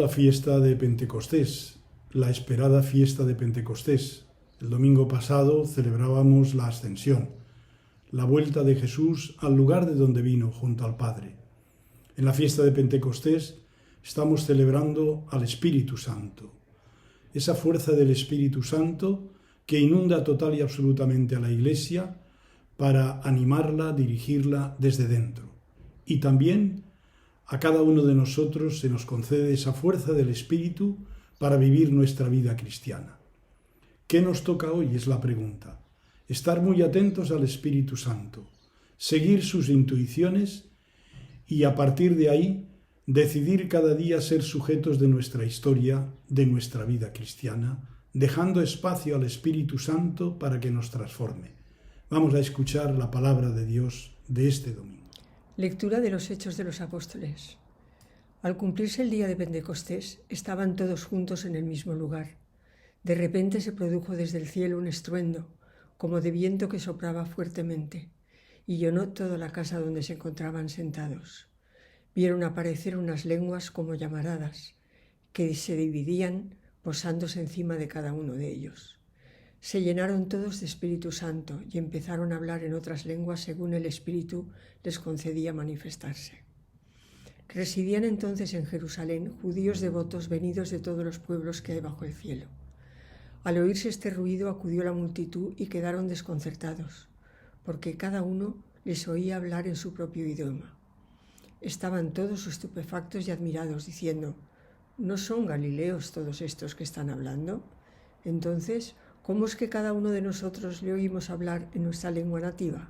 la fiesta de Pentecostés, la esperada fiesta de Pentecostés. El domingo pasado celebrábamos la Ascensión, la vuelta de Jesús al lugar de donde vino, junto al Padre. En la fiesta de Pentecostés estamos celebrando al Espíritu Santo, esa fuerza del Espíritu Santo que inunda total y absolutamente a la Iglesia para animarla, dirigirla desde dentro. Y también a cada uno de nosotros se nos concede esa fuerza del Espíritu para vivir nuestra vida cristiana. ¿Qué nos toca hoy? Es la pregunta. Estar muy atentos al Espíritu Santo, seguir sus intuiciones y a partir de ahí decidir cada día ser sujetos de nuestra historia, de nuestra vida cristiana, dejando espacio al Espíritu Santo para que nos transforme. Vamos a escuchar la palabra de Dios de este domingo. Lectura de los Hechos de los Apóstoles. Al cumplirse el día de Pentecostés, estaban todos juntos en el mismo lugar. De repente se produjo desde el cielo un estruendo, como de viento que soplaba fuertemente, y llenó toda la casa donde se encontraban sentados. Vieron aparecer unas lenguas como llamaradas, que se dividían posándose encima de cada uno de ellos. Se llenaron todos de Espíritu Santo y empezaron a hablar en otras lenguas según el Espíritu les concedía manifestarse. Residían entonces en Jerusalén judíos devotos venidos de todos los pueblos que hay bajo el cielo. Al oírse este ruido acudió la multitud y quedaron desconcertados, porque cada uno les oía hablar en su propio idioma. Estaban todos estupefactos y admirados, diciendo: ¿no son galileos todos estos que están hablando? Entonces, ¿cómo es que cada uno de nosotros le oímos hablar en nuestra lengua nativa?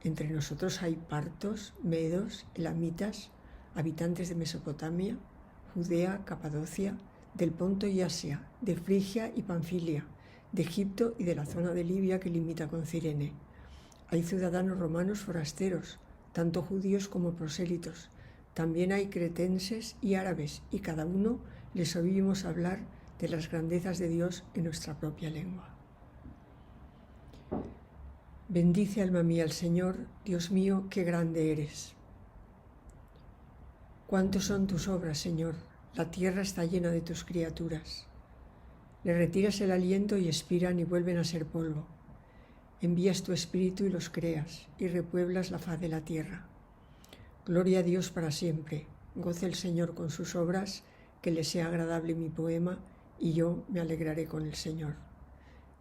Entre nosotros hay partos, medos, elamitas, habitantes de Mesopotamia, Judea, Capadocia, del Ponto y Asia, de Frigia y Panfilia, de Egipto y de la zona de Libia que limita con Cirene. Hay ciudadanos romanos forasteros, tanto judíos como prosélitos. También hay cretenses y árabes, y cada uno les oímos hablar de las grandezas de Dios en nuestra propia lengua. Bendice, alma mía, al Señor. Dios mío, qué grande eres. ¿Cuántos son tus obras, Señor? La tierra está llena de tus criaturas. Le retiras el aliento y expiran y vuelven a ser polvo. Envías tu espíritu y los creas, y repueblas la faz de la tierra. Gloria a Dios para siempre. Goce el Señor con sus obras, que le sea agradable mi poema, y yo me alegraré con el Señor.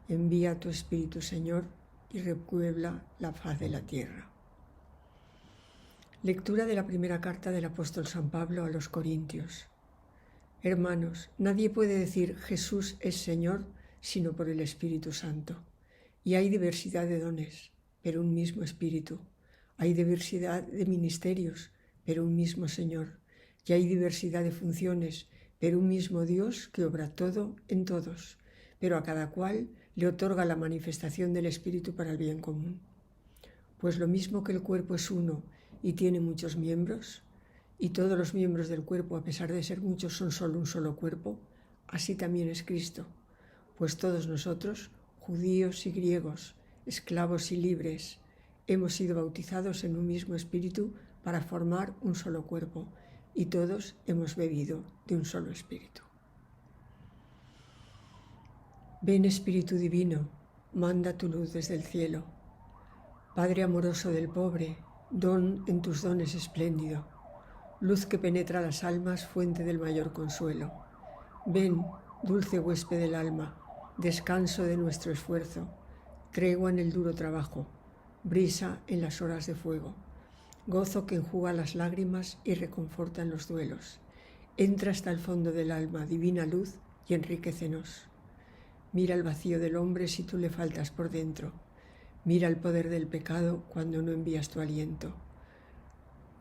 Envía tu espíritu, Señor, y repuebla la faz de la tierra. Lectura de la primera carta del apóstol San Pablo a los Corintios. Hermanos, nadie puede decir Jesús es Señor sino por el Espíritu Santo. Y hay diversidad de dones, pero un mismo Espíritu. Hay diversidad de ministerios, pero un mismo Señor. Y hay diversidad de funciones, pero un mismo Dios que obra todo en todos, pero a cada cual le otorga la manifestación del Espíritu para el bien común. Pues lo mismo que el cuerpo es uno y tiene muchos miembros, y todos los miembros del cuerpo, a pesar de ser muchos, son solo un solo cuerpo, así también es Cristo. Pues todos nosotros, judíos y griegos, esclavos y libres, hemos sido bautizados en un mismo espíritu para formar un solo cuerpo, y todos hemos bebido de un solo espíritu. Ven, Espíritu Divino, manda tu luz desde el cielo. Padre amoroso del pobre, don en tus dones espléndido, luz que penetra las almas, fuente del mayor consuelo. Ven, dulce huésped del alma, descanso de nuestro esfuerzo, tregua en el duro trabajo, brisa en las horas de fuego, gozo que enjuga las lágrimas y reconforta en los duelos. Entra hasta el fondo del alma, divina luz, y enriquécenos. Mira el vacío del hombre si tú le faltas por dentro. Mira el poder del pecado cuando no envías tu aliento.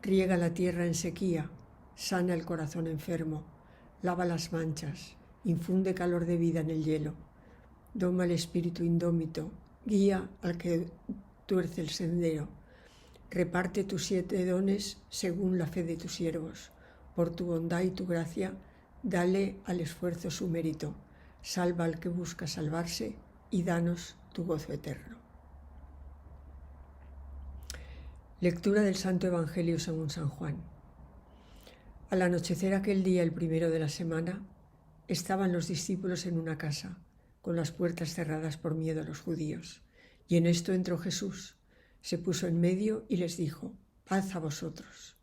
Riega la tierra en sequía, sana el corazón enfermo, lava las manchas, infunde calor de vida en el hielo. Doma el espíritu indómito, guía al que tuerce el sendero. Reparte tus 7 dones según la fe de tus siervos. Por tu bondad y tu gracia, dale al esfuerzo su mérito. Salva al que busca salvarse y danos tu gozo eterno. Lectura del Santo Evangelio según San Juan. Al anochecer aquel día, el primero de la semana, estaban los discípulos en una casa, con las puertas cerradas por miedo a los judíos. Y en esto entró Jesús, se puso en medio y les dijo: «Paz a vosotros».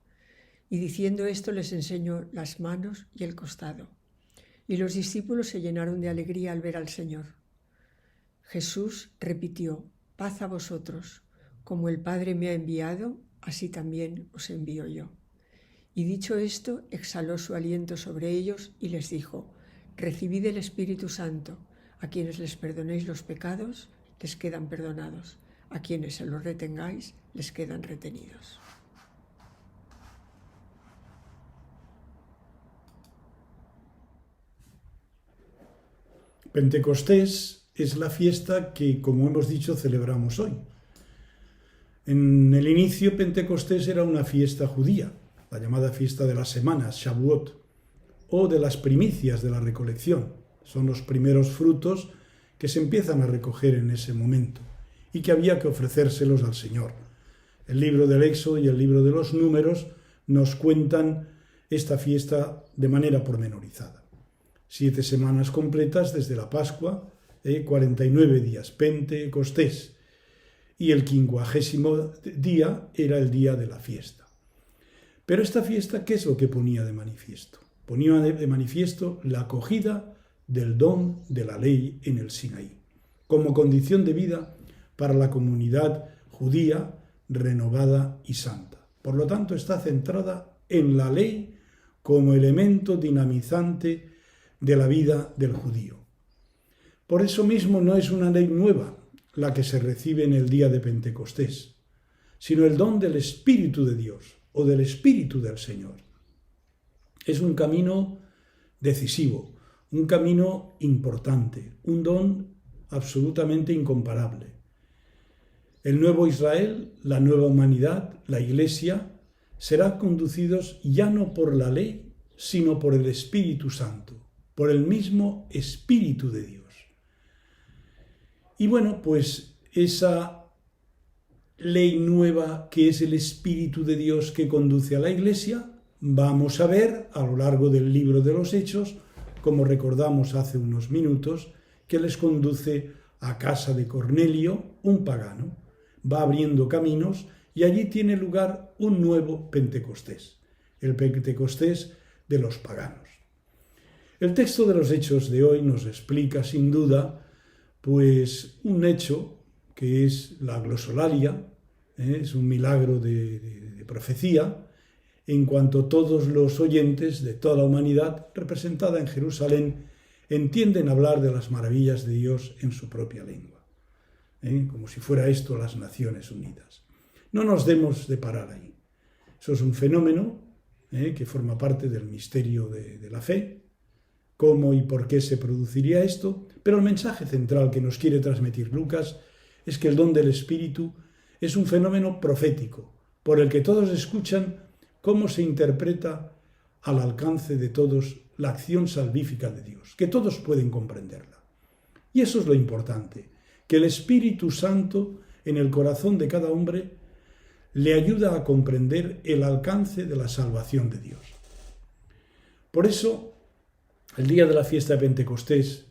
Y diciendo esto les enseñó las manos y el costado. Y los discípulos se llenaron de alegría al ver al Señor. Jesús repitió: «Paz a vosotros. Como el Padre me ha enviado, así también os envío yo». Y dicho esto, exhaló su aliento sobre ellos y les dijo: «Recibid el Espíritu Santo. A quienes les perdonéis los pecados, les quedan perdonados. A quienes se los retengáis, les quedan retenidos». Pentecostés es la fiesta que, como hemos dicho, celebramos hoy. En el inicio, Pentecostés era una fiesta judía, la llamada fiesta de las semanas, Shavuot, o de las primicias de la recolección. Son los primeros frutos que se empiezan a recoger en ese momento y que había que ofrecérselos al Señor. El libro del Éxodo y el libro de los Números nos cuentan esta fiesta de manera pormenorizada. 7 semanas completas desde la Pascua, 49 días, Pentecostés, y el 50º día era el día de la fiesta. Pero esta fiesta, ¿qué es lo que ponía de manifiesto? Ponía de manifiesto la acogida del don de la ley en el Sinaí, como condición de vida para la comunidad judía renovada y santa. Por lo tanto, está centrada en la ley como elemento dinamizante de la vida del judío. Por eso mismo no es una ley nueva la que se recibe en el día de Pentecostés, sino el don del Espíritu de Dios o del Espíritu del Señor. Es un camino decisivo, un camino importante, un don absolutamente incomparable. El nuevo Israel, la nueva humanidad, la Iglesia, serán conducidos ya no por la ley, sino por el Espíritu Santo, por el mismo Espíritu de Dios. Y bueno, pues esa ley nueva que es el Espíritu de Dios que conduce a la Iglesia, vamos a ver a lo largo del libro de los Hechos, como recordamos hace unos minutos, que les conduce a casa de Cornelio, un pagano. Va abriendo caminos y allí tiene lugar un nuevo Pentecostés, el Pentecostés de los paganos. El texto de los Hechos de hoy nos explica sin duda pues un hecho que es la glosolalia, es un milagro de profecía, en cuanto todos los oyentes de toda la humanidad representada en Jerusalén entienden hablar de las maravillas de Dios en su propia lengua, como si fuera esto las Naciones Unidas. No nos demos de parar ahí. Eso es un fenómeno que forma parte del misterio de la fe. Cómo y por qué se produciría esto, pero el mensaje central que nos quiere transmitir Lucas es que el don del Espíritu es un fenómeno profético, por el que todos escuchan cómo se interpreta al alcance de todos la acción salvífica de Dios, que todos pueden comprenderla. Y eso es lo importante, que el Espíritu Santo en el corazón de cada hombre le ayuda a comprender el alcance de la salvación de Dios. Por eso, el día de la fiesta de Pentecostés,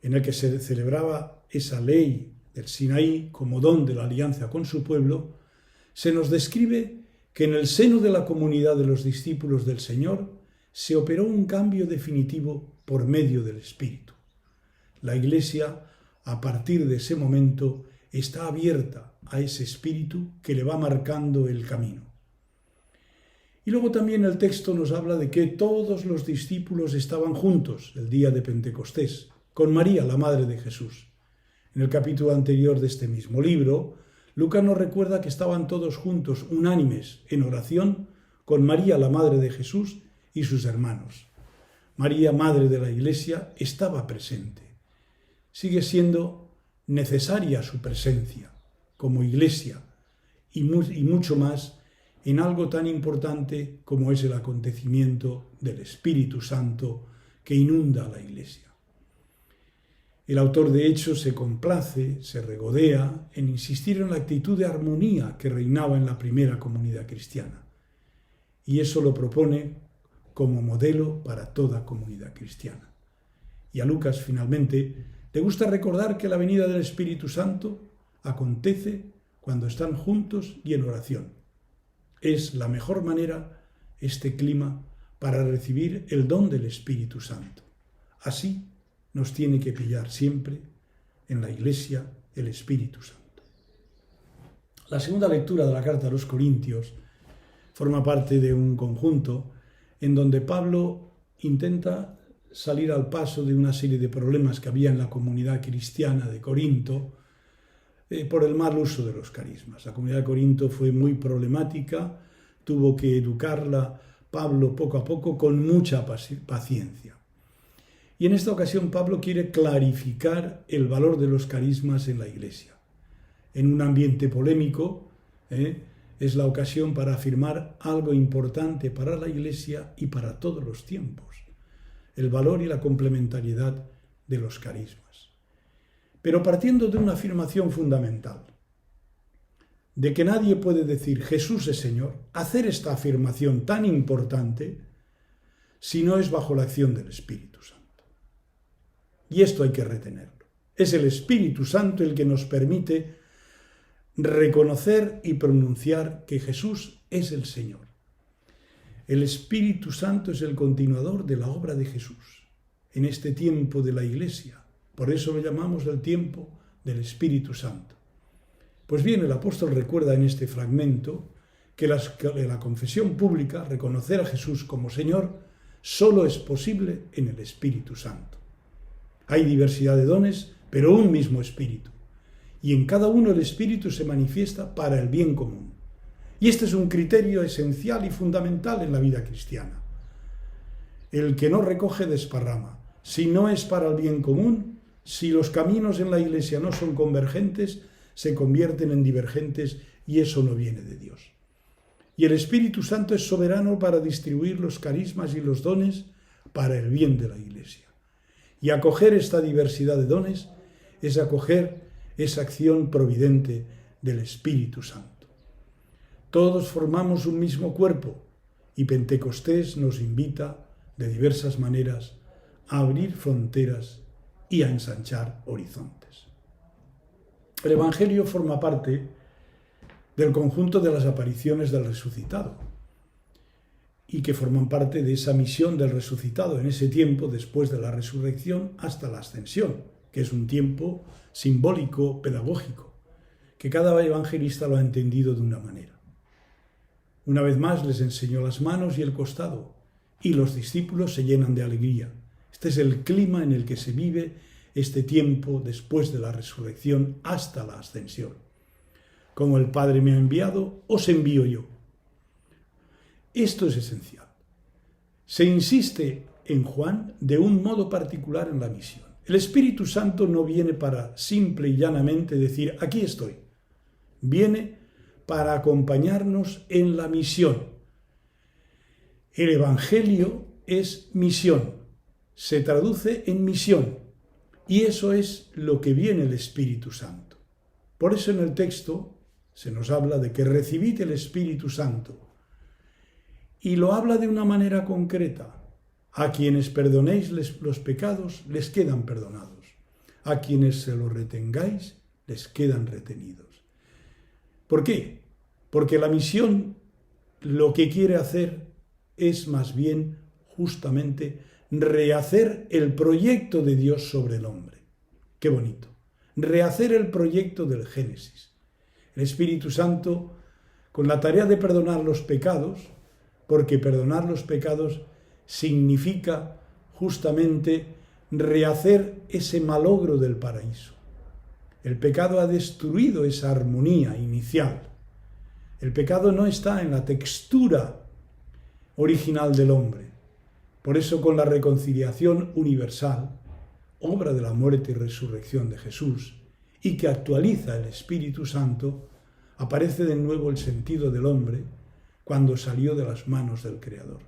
en el que se celebraba esa ley del Sinaí como don de la alianza con su pueblo, se nos describe que en el seno de la comunidad de los discípulos del Señor se operó un cambio definitivo por medio del Espíritu. La Iglesia, a partir de ese momento, está abierta a ese Espíritu que le va marcando el camino. Y luego también el texto nos habla de que todos los discípulos estaban juntos el día de Pentecostés, con María, la madre de Jesús. En el capítulo anterior de este mismo libro, Lucas nos recuerda que estaban todos juntos, unánimes, en oración, con María, la madre de Jesús, y sus hermanos. María, madre de la Iglesia, estaba presente. Sigue siendo necesaria su presencia como Iglesia y mucho más en algo tan importante como es el acontecimiento del Espíritu Santo que inunda a la Iglesia. El autor de Hechos se complace, se regodea en insistir en la actitud de armonía que reinaba en la primera comunidad cristiana. Y eso lo propone como modelo para toda comunidad cristiana. Y a Lucas, finalmente, le gusta recordar que la venida del Espíritu Santo acontece cuando están juntos y en oración. Es la mejor manera, este clima, para recibir el don del Espíritu Santo. Así nos tiene que pillar siempre en la Iglesia el Espíritu Santo. La segunda lectura de la carta a los Corintios forma parte de un conjunto en donde Pablo intenta salir al paso de una serie de problemas que había en la comunidad cristiana de Corinto por el mal uso de los carismas. La comunidad de Corinto fue muy problemática, tuvo que educarla Pablo poco a poco con mucha paciencia. Y en esta ocasión Pablo quiere clarificar el valor de los carismas en la Iglesia. En un ambiente polémico, es la ocasión para afirmar algo importante para la Iglesia y para todos los tiempos: el valor y la complementariedad de los carismas. Pero partiendo de una afirmación fundamental, de que nadie puede decir Jesús es Señor, hacer esta afirmación tan importante si no es bajo la acción del Espíritu Santo. Y esto hay que retenerlo. Es el Espíritu Santo el que nos permite reconocer y pronunciar que Jesús es el Señor. El Espíritu Santo es el continuador de la obra de Jesús en este tiempo de la Iglesia. Por eso lo llamamos el tiempo del Espíritu Santo. Pues bien, el apóstol recuerda en este fragmento que la confesión pública, reconocer a Jesús como Señor, solo es posible en el Espíritu Santo. Hay diversidad de dones, pero un mismo Espíritu. Y en cada uno el Espíritu se manifiesta para el bien común. Y este es un criterio esencial y fundamental en la vida cristiana. El que no recoge desparrama. Si no es para el bien común, si los caminos en la Iglesia no son convergentes, se convierten en divergentes y eso no viene de Dios. Y el Espíritu Santo es soberano para distribuir los carismas y los dones para el bien de la Iglesia. Y acoger esta diversidad de dones es acoger esa acción providente del Espíritu Santo. Todos formamos un mismo cuerpo y Pentecostés nos invita de diversas maneras a abrir fronteras y a ensanchar horizontes. El Evangelio forma parte del conjunto de las apariciones del resucitado y que forman parte de esa misión del resucitado en ese tiempo después de la resurrección hasta la ascensión, que es un tiempo simbólico, pedagógico, que cada evangelista lo ha entendido de una manera. Una vez más les enseñó las manos y el costado, y los discípulos se llenan de alegría. Este es el clima en el que se vive este tiempo después de la resurrección hasta la ascensión. Como el Padre me ha enviado, os envío yo. Esto es esencial. Se insiste en Juan de un modo particular en la misión. El Espíritu Santo no viene para simple y llanamente decir, aquí estoy. Viene para acompañarnos en la misión. El Evangelio es misión, se traduce en misión, y eso es lo que viene el Espíritu Santo. Por eso en el texto se nos habla de que recibid el Espíritu Santo, y lo habla de una manera concreta. A quienes perdonéis los pecados, les quedan perdonados. A quienes se los retengáis, les quedan retenidos. ¿Por qué? Porque la misión lo que quiere hacer es más bien justamente rehacer el proyecto de Dios sobre el hombre. Qué bonito. Rehacer el proyecto del Génesis. El Espíritu Santo, con la tarea de perdonar los pecados, porque perdonar los pecados significa justamente rehacer ese malogro del paraíso. El pecado ha destruido esa armonía inicial. El pecado no está en la textura original del hombre. Por eso con la reconciliación universal, obra de la muerte y resurrección de Jesús, y que actualiza el Espíritu Santo, aparece de nuevo el sentido del hombre cuando salió de las manos del Creador.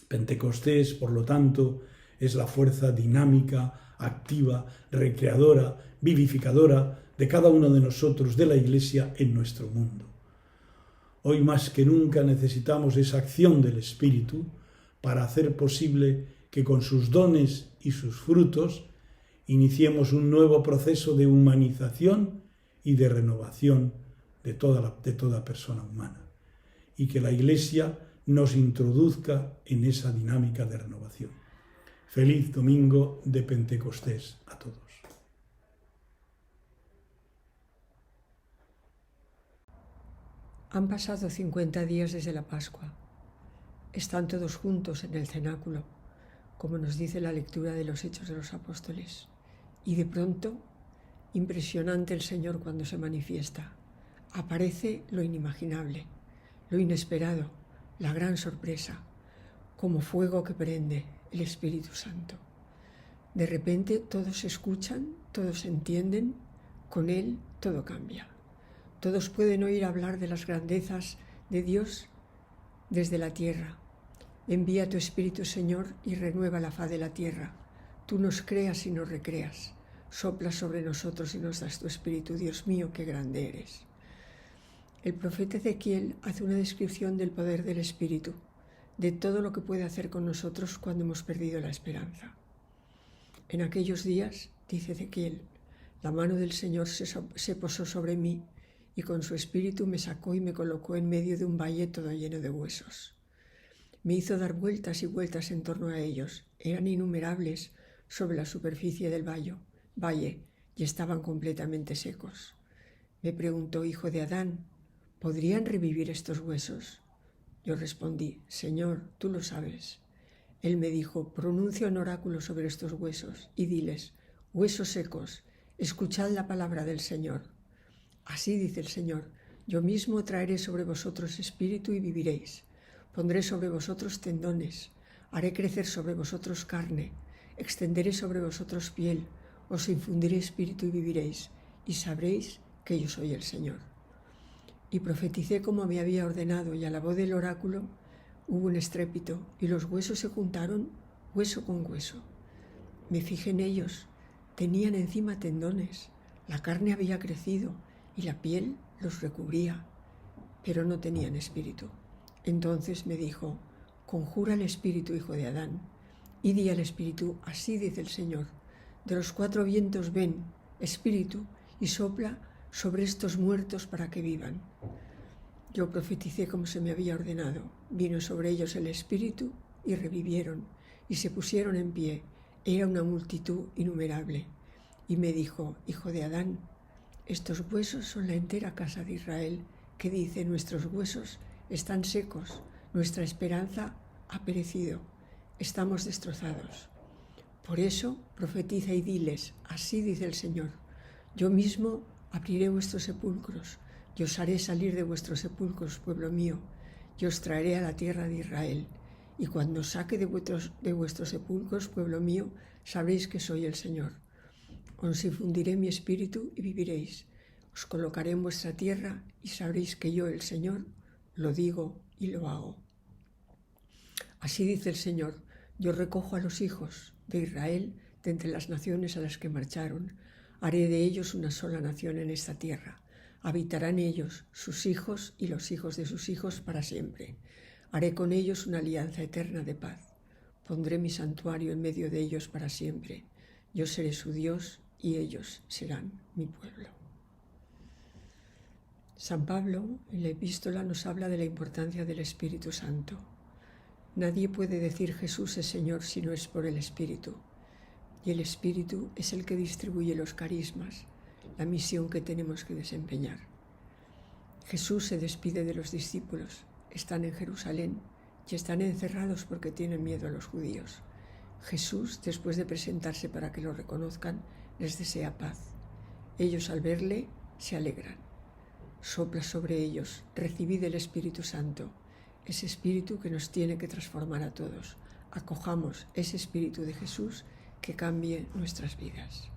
Pentecostés, por lo tanto, es la fuerza dinámica, activa, recreadora, vivificadora de cada uno de nosotros, de la Iglesia, en nuestro mundo. Hoy más que nunca necesitamos esa acción del Espíritu para hacer posible que con sus dones y sus frutos iniciemos un nuevo proceso de humanización y de renovación de toda persona humana, y que la Iglesia nos introduzca en esa dinámica de renovación. Feliz domingo de Pentecostés a todos. Han pasado 50 días desde la Pascua. Están todos juntos en el cenáculo, como nos dice la lectura de los Hechos de los Apóstoles. Y de pronto, impresionante el Señor cuando se manifiesta. Aparece lo inimaginable, lo inesperado, la gran sorpresa, como fuego que prende el Espíritu Santo. De repente todos escuchan, todos entienden, con Él todo cambia. Todos pueden oír hablar de las grandezas de Dios desde la tierra. Envía tu Espíritu, Señor, y renueva la faz de la tierra. Tú nos creas y nos recreas. Sopla sobre nosotros y nos das tu Espíritu. Dios mío, qué grande eres. El profeta Ezequiel hace una descripción del poder del Espíritu, de todo lo que puede hacer con nosotros cuando hemos perdido la esperanza. En aquellos días, dice Ezequiel, la mano del Señor se posó sobre mí, y con su espíritu me sacó y me colocó en medio de un valle todo lleno de huesos. Me hizo dar vueltas y vueltas en torno a ellos. Eran innumerables sobre la superficie del valle y estaban completamente secos. Me preguntó, hijo de Adán, ¿podrían revivir estos huesos? Yo respondí, Señor, tú lo sabes. Él me dijo, pronuncia un oráculo sobre estos huesos y diles, huesos secos, escuchad la palabra del Señor. Así dice el Señor, yo mismo traeré sobre vosotros espíritu y viviréis. Pondré sobre vosotros tendones, haré crecer sobre vosotros carne, extenderé sobre vosotros piel, os infundiré espíritu y viviréis, y sabréis que yo soy el Señor. Y profeticé como me había ordenado, y a la voz del oráculo hubo un estrépito, y los huesos se juntaron hueso con hueso. Me fijé en ellos, tenían encima tendones, la carne había crecido, y la piel los recubría, pero no tenían espíritu. Entonces me dijo, conjura al espíritu, hijo de Adán, y di al espíritu, así dice el Señor, de los 4 vientos ven, espíritu, y sopla sobre estos muertos para que vivan. Yo profeticé como se me había ordenado, vino sobre ellos el espíritu, y revivieron, y se pusieron en pie, era una multitud innumerable. Y me dijo, hijo de Adán, estos huesos son la entera casa de Israel, que dice, nuestros huesos están secos, nuestra esperanza ha perecido, estamos destrozados. Por eso profetiza y diles, así dice el Señor, yo mismo abriré vuestros sepulcros, y os haré salir de vuestros sepulcros, pueblo mío, y os traeré a la tierra de Israel. Y cuando os saque de vuestros sepulcros, pueblo mío, sabréis que soy el Señor. Os infundiré mi espíritu y viviréis. Os colocaré en vuestra tierra y sabréis que yo, el Señor, lo digo y lo hago. Así dice el Señor, yo recojo a los hijos de Israel de entre las naciones a las que marcharon. Haré de ellos una sola nación en esta tierra. Habitarán ellos, sus hijos y los hijos de sus hijos para siempre. Haré con ellos una alianza eterna de paz. Pondré mi santuario en medio de ellos para siempre. Yo seré su Dios y ellos serán mi pueblo. San Pablo, en la epístola, nos habla de la importancia del Espíritu Santo. Nadie puede decir Jesús es Señor si no es por el Espíritu. Y el Espíritu es el que distribuye los carismas, la misión que tenemos que desempeñar. Jesús se despide de los discípulos. Están en Jerusalén y están encerrados porque tienen miedo a los judíos. Jesús, después de presentarse para que lo reconozcan, les desea paz. Ellos al verle se alegran. Sopla sobre ellos, recibid el Espíritu Santo, ese Espíritu que nos tiene que transformar a todos. Acojamos ese Espíritu de Jesús que cambie nuestras vidas.